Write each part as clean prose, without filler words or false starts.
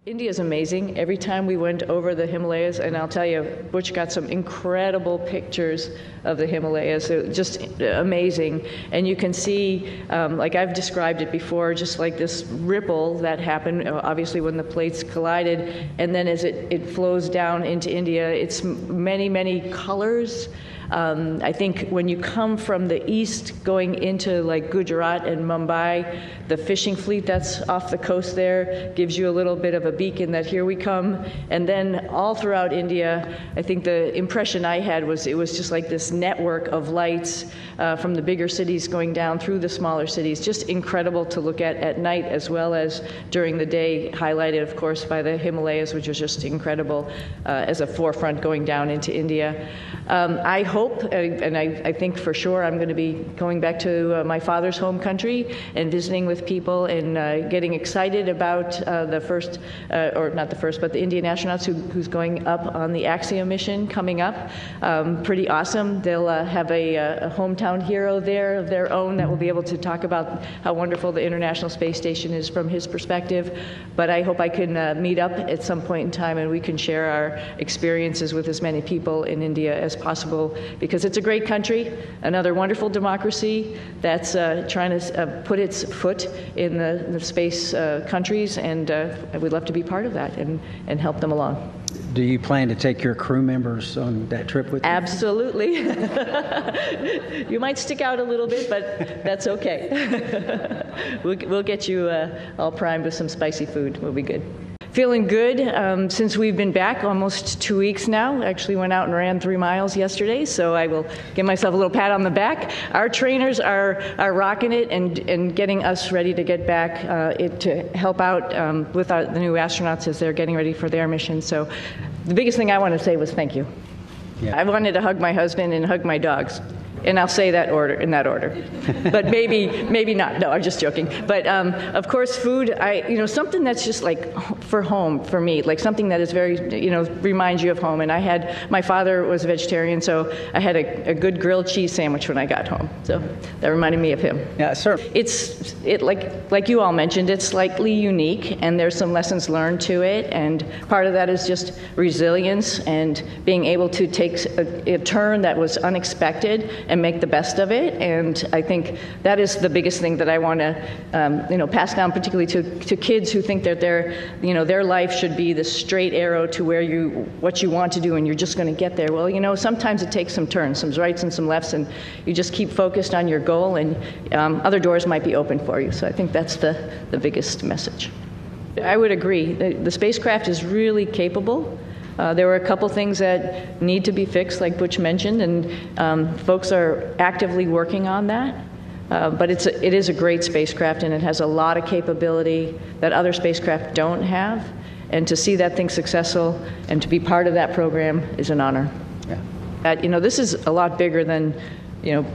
India is amazing. Every time we went over the Himalayas, and I'll tell you, Butch got some incredible pictures of the Himalayas, just amazing. And you can see, like I've described it before, just like this ripple that happened, obviously when the plates collided, and then as it flows down into India, it's many, many colors. I think when you come from the east going into like Gujarat and Mumbai, the fishing fleet that's off the coast there gives you a little bit of a beacon that here we come. And then all throughout India, I think the impression I had was it was just like this network of lights from the bigger cities going down through the smaller cities. Just incredible to look at night as well as during the day, highlighted, of course, by the Himalayas, which was just incredible as a forefront going down into India. I hope, and I think for sure, I'm going to be going back to my father's home country and visiting with people and getting excited about the first, or not the first, but the Indian astronauts who's going up on the Axiom mission coming up. Pretty awesome. They'll have a hometown hero there of their own that will be able to talk about how wonderful the International Space Station is from his perspective. But I hope I can meet up at some point in time and we can share our experiences with as many people in India as possible, because it's a great country, another wonderful democracy that's trying to put its foot in the space countries, and we'd love to be part of that and help them along. Do you plan to take your crew members on that trip with you? Absolutely. You might stick out a little bit, but that's okay. We'll get you all primed with some spicy food. We'll be good. Feeling good since we've been back almost 2 weeks now. Actually went out and ran 3 miles yesterday, so I will give myself a little pat on the back. Our trainers are rocking it and getting us ready to get back to help out with the new astronauts as they're getting ready for their mission. So the biggest thing I want to say was thank you. Yeah. I wanted to hug my husband and hug my dogs. And I'll say that in that order, but maybe not. No, I'm just joking. But of course, food. Something that's just like for home for me, like something that is very, reminds you of home. And my father was a vegetarian, so I had a good grilled cheese sandwich when I got home. So that reminded me of him. Yeah, sir. It's like you all mentioned, it's slightly unique, and there's some lessons learned to it. And part of that is just resilience and being able to take a turn that was unexpected and make the best of it. And I think that is the biggest thing that I want to, pass down, particularly to kids who think that their life should be the straight arrow to what you want to do, and you're just going to get there. Well, sometimes it takes some turns, some rights and some lefts, and you just keep focused on your goal, and other doors might be open for you. So I think that's the biggest message. I would agree. The spacecraft is really capable. There were a couple things that need to be fixed, like Butch mentioned, and folks are actively working on that. But it is a great spacecraft, and it has a lot of capability that other spacecraft don't have. And to see that thing successful and to be part of that program is an honor. Yeah. This is a lot bigger than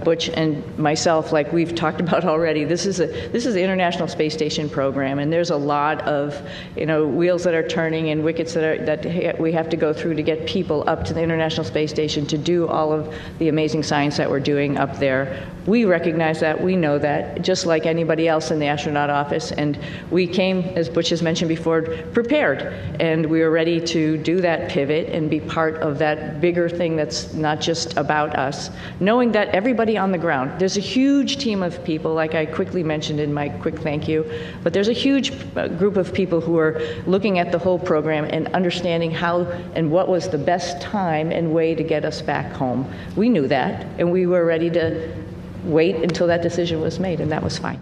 Butch and myself, like we've talked about already. This is the International Space Station program, and there's a lot of wheels that are turning and wickets that we have to go through to get people up to the International Space Station to do all of the amazing science that we're doing up there. We recognize that, we know that, just like anybody else in the astronaut office, and we came, as Butch has mentioned before, prepared, and we were ready to do that pivot and be part of that bigger thing that's not just about us, knowing that everybody on the ground, there's a huge team of people, like I quickly mentioned in my quick thank you, but there's a huge group of people who are looking at the whole program and understanding how and what was the best time and way to get us back home. We knew that, and we were ready to wait until that decision was made, and that was fine.